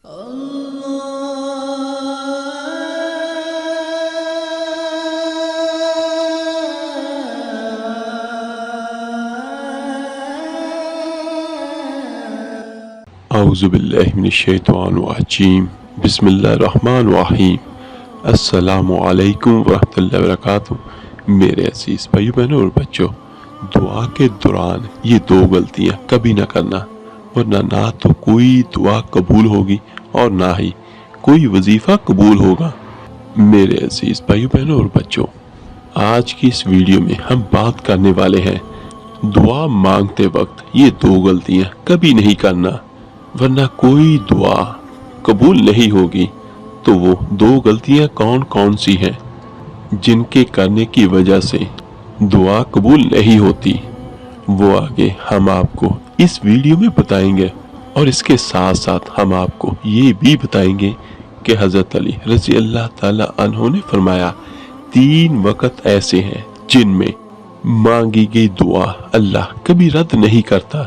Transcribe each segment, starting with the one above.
اعوذ باللہ من الشیطان الرجیم بسم اللہ الرحمن الرحیم السلام علیکم ورحمۃ اللہ وبرکاتہ۔ میرے عزیز بھائیو بہنوں اور بچوں، دعا کے دوران یہ دو غلطیاں کبھی نہ کرنا، ورنہ نہ تو کوئی دعا قبول ہوگی اور نہ ہی کوئی وظیفہ قبول ہوگا۔ میرے عزیز بھائیو بہنوں اور بچوں، آج کی اس ویڈیو میں ہم بات کرنے والے ہیں دعا مانگتے وقت یہ دو غلطیاں کبھی نہیں کرنا، ورنہ کوئی دعا قبول نہیں ہوگی۔ تو وہ دو غلطیاں کون کون سی ہیں جن کے کرنے کی وجہ سے دعا قبول نہیں ہوتی، وہ آگے ہم آپ کو اس ویڈیو میں بتائیں گے، اور اس کے ساتھ ساتھ ہم آپ کو یہ بھی بتائیں گے کہ حضرت علی رضی اللہ تعالی عنہ نے فرمایا 3 وقت ایسے ہیں جن میں مانگی گئی دعا اللہ کبھی رد نہیں کرتا،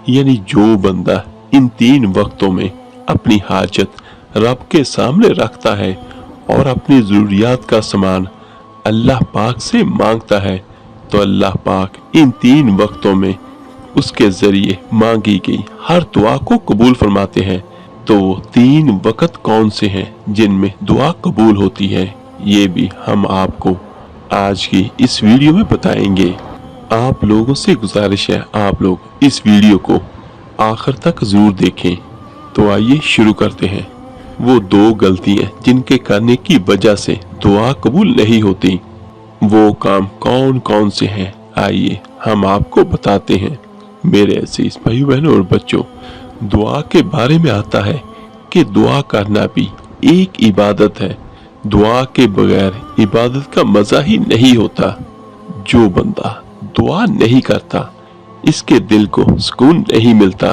یعنی جو بندہ ان 3 وقتوں میں اپنی حاجت رب کے سامنے رکھتا ہے اور اپنی ضروریات کا سامان اللہ پاک سے مانگتا ہے، تو اللہ پاک ان 3 وقتوں میں اس کے ذریعے مانگی گئی ہر دعا کو قبول فرماتے ہیں۔ تو وہ 3 وقت کون سے ہیں جن میں دعا قبول ہوتی ہے، یہ بھی ہم آپ کو آج کی اس ویڈیو میں بتائیں گے۔ آپ لوگوں سے گزارش ہے آپ لوگ اس ویڈیو کو آخر تک ضرور دیکھیں۔ تو آئیے شروع کرتے ہیں۔ وہ 2 غلطیاں جن کے کرنے کی وجہ سے دعا قبول نہیں ہوتی، وہ کام کون کون سے ہیں آئیے ہم آپ کو بتاتے ہیں۔ میرے عزیز بھائیو بہنوں اور بچوں، دعا کے بارے میں آتا ہے کہ دعا کرنا بھی ایک عبادت ہے، دعا کے بغیر عبادت کا مزہ ہی نہیں ہوتا۔ جو بندہ دعا نہیں کرتا اس کے دل کو سکون نہیں ملتا۔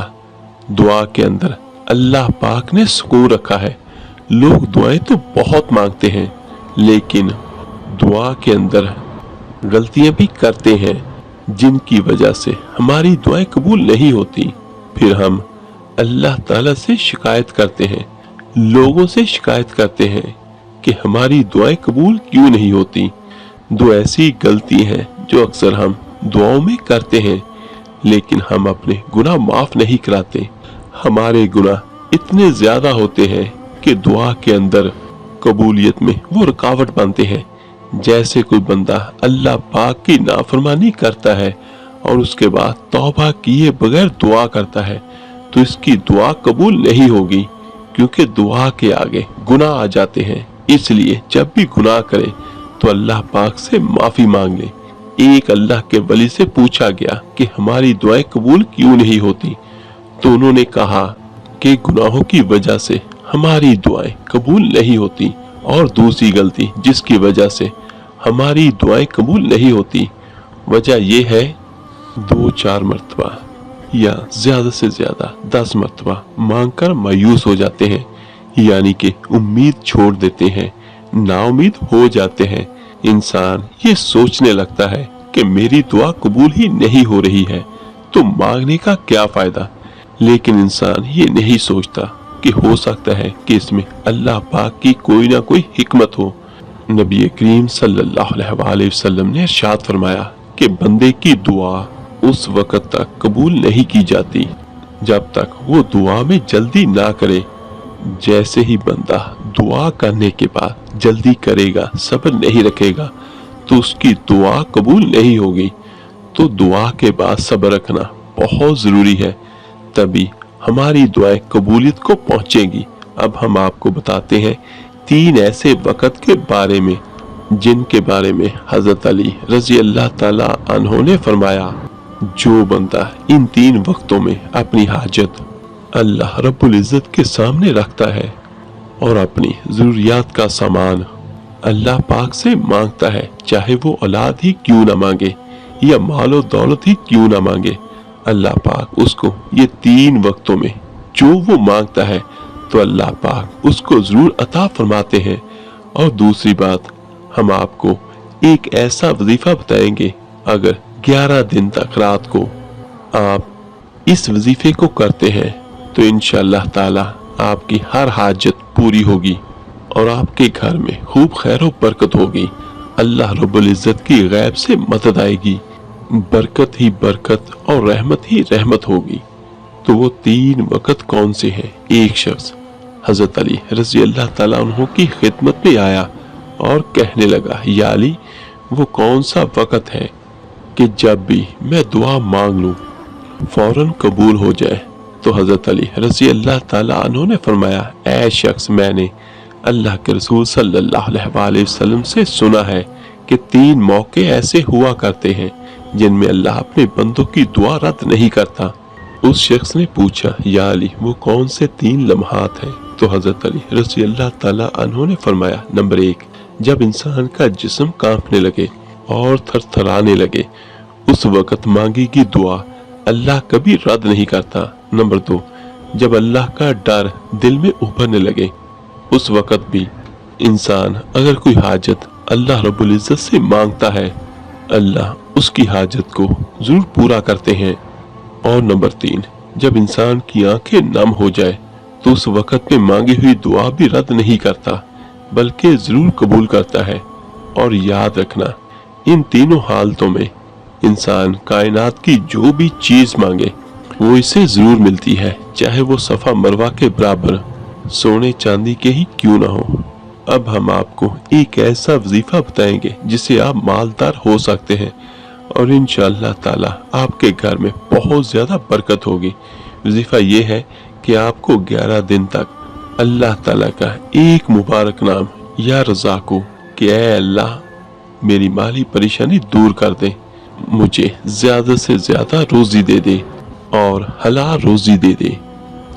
دعا کے اندر اللہ پاک نے سکون رکھا ہے۔ لوگ دعائیں تو بہت مانگتے ہیں، لیکن دعا کے اندر غلطیاں بھی کرتے ہیں جن کی وجہ سے ہماری دعائیں قبول نہیں ہوتی۔ پھر ہم اللہ تعالیٰ سے شکایت کرتے ہیں، لوگوں سے شکایت کرتے ہیں کہ ہماری دعائیں قبول کیوں نہیں ہوتی۔ 2 ایسی غلطی ہیں جو اکثر ہم دعاؤں میں کرتے ہیں، لیکن ہم اپنے گناہ معاف نہیں کراتے۔ ہمارے گناہ اتنے زیادہ ہوتے ہیں کہ دعا کے اندر قبولیت میں وہ رکاوٹ بنتے ہیں۔ جیسے کوئی بندہ اللہ پاک کی نافرمانی کرتا ہے اور اس کے بعد توبہ کیے بغیر دعا کرتا ہے، تو اس کی دعا قبول نہیں ہوگی، کیونکہ دعا کے آگے گناہ آ جاتے ہیں۔ اس لیے جب بھی گناہ کرے تو اللہ پاک سے معافی مانگ لے۔ ایک اللہ کے ولی سے پوچھا گیا کہ ہماری دعائیں قبول کیوں نہیں ہوتی، تو انہوں نے کہا کہ گناہوں کی وجہ سے ہماری دعائیں قبول نہیں ہوتی۔ اور دوسری غلطی جس کی وجہ سے ہماری دعائیں قبول نہیں ہوتی، وجہ یہ ہے 2-4 مرتبہ یا زیادہ سے زیادہ 10 مرتبہ مانگ کر مایوس ہو جاتے ہیں، یعنی کہ امید چھوڑ دیتے ہیں، نا امید ہو جاتے ہیں۔ انسان یہ سوچنے لگتا ہے کہ میری دعا قبول ہی نہیں ہو رہی ہے، تو مانگنے کا کیا فائدہ۔ لیکن انسان یہ نہیں سوچتا کہ ہو سکتا ہے کہ اس میں اللہ پاک کی کوئی نہ کوئی حکمت ہو۔ نبی کریم صلی اللہ علیہ وآلہ وسلم نے ارشاد فرمایا کہ بندے کی دعا اس وقت تک قبول نہیں کی جاتی جب تک وہ دعا میں جلدی نہ کرے۔ جیسے ہی بندہ دعا کرنے کے بعد جلدی کرے گا، صبر نہیں رکھے گا، تو اس کی دعا قبول نہیں ہوگی۔ تو دعا کے بعد صبر رکھنا بہت ضروری ہے، تبھی ہماری دعائیں قبولیت کو پہنچیں گی۔ اب ہم آپ کو بتاتے ہیں 3 ایسے وقت کے بارے میں جن کے بارے میں حضرت علی رضی اللہ تعالی عنہ نے فرمایا جو بندہ ان 3 وقتوں میں اپنی حاجت اللہ رب العزت کے سامنے رکھتا ہے اور اپنی ضروریات کا سامان اللہ پاک سے مانگتا ہے، چاہے وہ اولاد ہی کیوں نہ مانگے یا مال و دولت ہی کیوں نہ مانگے، اللہ پاک اس کو یہ 3 وقتوں میں جو وہ مانگتا ہے تو اللہ پاک اس کو ضرور عطا فرماتے ہیں۔ اور دوسری بات، ہم آپ کو ایک ایسا وظیفہ بتائیں گے، اگر 11 دن تک رات کو آپ اس وظیفے کو کرتے ہیں تو انشاءاللہ تعالی آپ کی ہر حاجت پوری ہوگی اور آپ کے گھر میں خوب خیر و برکت ہوگی۔ اللہ رب العزت کی غیب سے مدد آئے گی، برکت ہی برکت اور رحمت ہی رحمت ہوگی۔ تو وہ 3 وقت کون سے ہیں؟ ایک شخص حضرت علی رضی اللہ تعالیٰ عنہ کی خدمت میں آیا اور کہنے لگا، یا علی، وہ کون سا وقت ہے کہ جب بھی میں دعا مانگ لوں فوراً قبول ہو جائے؟ تو حضرت علی رضی اللہ تعالیٰ عنہ نے فرمایا، اے شخص، میں نے اللہ کے رسول صلی اللہ علیہ وآلہ وسلم سے سنا ہے کہ 3 موقع ایسے ہوا کرتے ہیں جن میں اللہ اپنے بندوں کی دعا رد نہیں کرتا۔ اس شخص نے پوچھا، یا علی، وہ کون سے 3 لمحات ہیں؟ تو حضرت علی رضی اللہ تعالیٰ عنہ نے فرمایا، نمبر 1، جب انسان کا جسم کانپنے لگے اور تھر تھرانے لگے، اس وقت مانگی کی دعا اللہ کبھی رد نہیں کرتا۔ نمبر 2، جب اللہ کا ڈر دل میں ابھرنے لگے، اس وقت بھی انسان اگر کوئی حاجت اللہ رب العزت سے مانگتا ہے، اللہ اس کی حاجت کو ضرور پورا کرتے ہیں۔ اور نمبر 3، جب انسان کی آنکھیں نم ہو جائے تو اس وقت میں مانگی ہوئی دعا بھی رد نہیں کرتا بلکہ ضرور قبول کرتا ہے۔ اور یاد رکھنا، ان تینوں حالتوں میں انسان کائنات کی جو بھی چیز مانگے وہ اسے ضرور ملتی ہے، چاہے وہ صفا مروہ کے برابر سونے چاندی کے ہی کیوں نہ ہو۔ اب ہم آپ کو ایک ایسا وظیفہ بتائیں گے جس سے آپ مالدار ہو سکتے ہیں اور انشاءاللہ تعالی آپ کے گھر میں بہت زیادہ برکت ہوگی۔ وظیفہ یہ ہے کہ آپ کو 11 دن تک اللہ تعالیٰ کا ایک مبارک نام یا رزاق ہو کہ اے اللہ، میری مالی پریشانی دور کر دے، مجھے زیادہ سے زیادہ روزی دے دے اور حلال روزی دے دے۔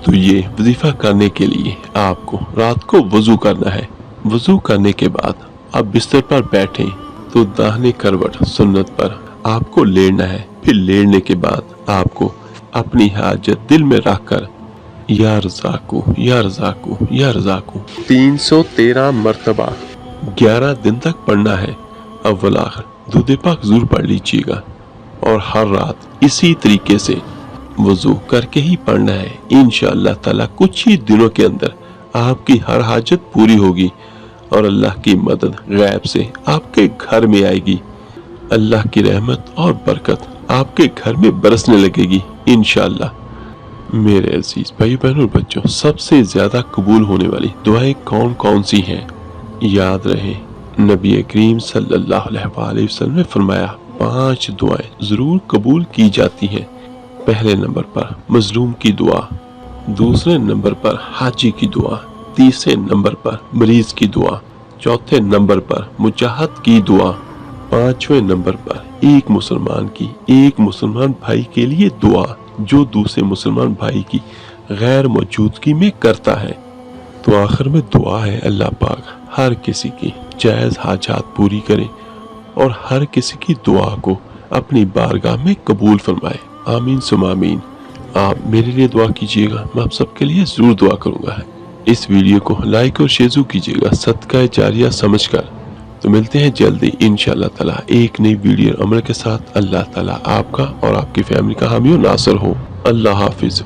تو یہ وظیفہ کرنے کے لیے آپ کو رات کو وضو کرنا ہے۔ وضو کرنے کے بعد آپ بستر پر بیٹھیں تو داہنے کروٹ سنت پر آپ کو لیٹنا ہے۔ پھر لیٹنے کے بعد آپ کو اپنی حاجت دل میں رکھ کر یا رزاقو یا رزاقو یا رزاقو 313 مرتبہ 11 دن تک پڑھنا ہے۔ اول آخر درود پاک ضرور پڑھ لیجیے گا اور ہر رات اسی طریقے سے وضو کر کے ہی پڑھنا ہے۔ انشاءاللہ تعالی کچھ ہی دنوں کے اندر آپ کی ہر حاجت پوری ہوگی اور اللہ کی مدد غیب سے آپ کے گھر میں آئے گی۔ اللہ کی رحمت اور برکت آپ کے گھر میں برسنے لگے گی انشاءاللہ۔ میرے عزیز بھائی بہن اور بچوں، سب سے زیادہ قبول ہونے والی دعائیں کون کون سی ہیں؟ یاد رہے، نبی کریم صلی اللہ علیہ وآلہ وسلم نے فرمایا 5 دعائیں ضرور قبول کی جاتی ہیں۔ پہلے نمبر پر مظلوم کی دعا، دوسرے نمبر پر حاجی کی دعا، تیسرے نمبر پر مریض کی دعا، چوتھے نمبر پر مجاہد کی دعا، 5ویں نمبر پر ایک مسلمان کی ایک مسلمان بھائی کے لیے دعا جو دوسرے مسلمان بھائی کی غیر موجودگی میں کرتا ہے۔ تو آخر میں دعا ہے، اللہ پاک ہر کسی کی جائز حاجات پوری کرے اور ہر کسی کی دعا کو اپنی بارگاہ میں قبول فرمائے۔ آمین ثم آمین۔ آپ میرے لیے دعا کیجئے گا، میں آپ سب کے لیے ضرور دعا کروں گا۔ اس ویڈیو کو لائک اور شیئر کیجئے گا صدقہ جاریہ سمجھ کر۔ تو ملتے ہیں جلدی انشاءاللہ تعالی ایک نئی ویڈیو عمل کے ساتھ۔ اللہ تعالی آپ کا اور آپ کی فیملی کا حامی و ناصر ہو۔ اللہ حافظ۔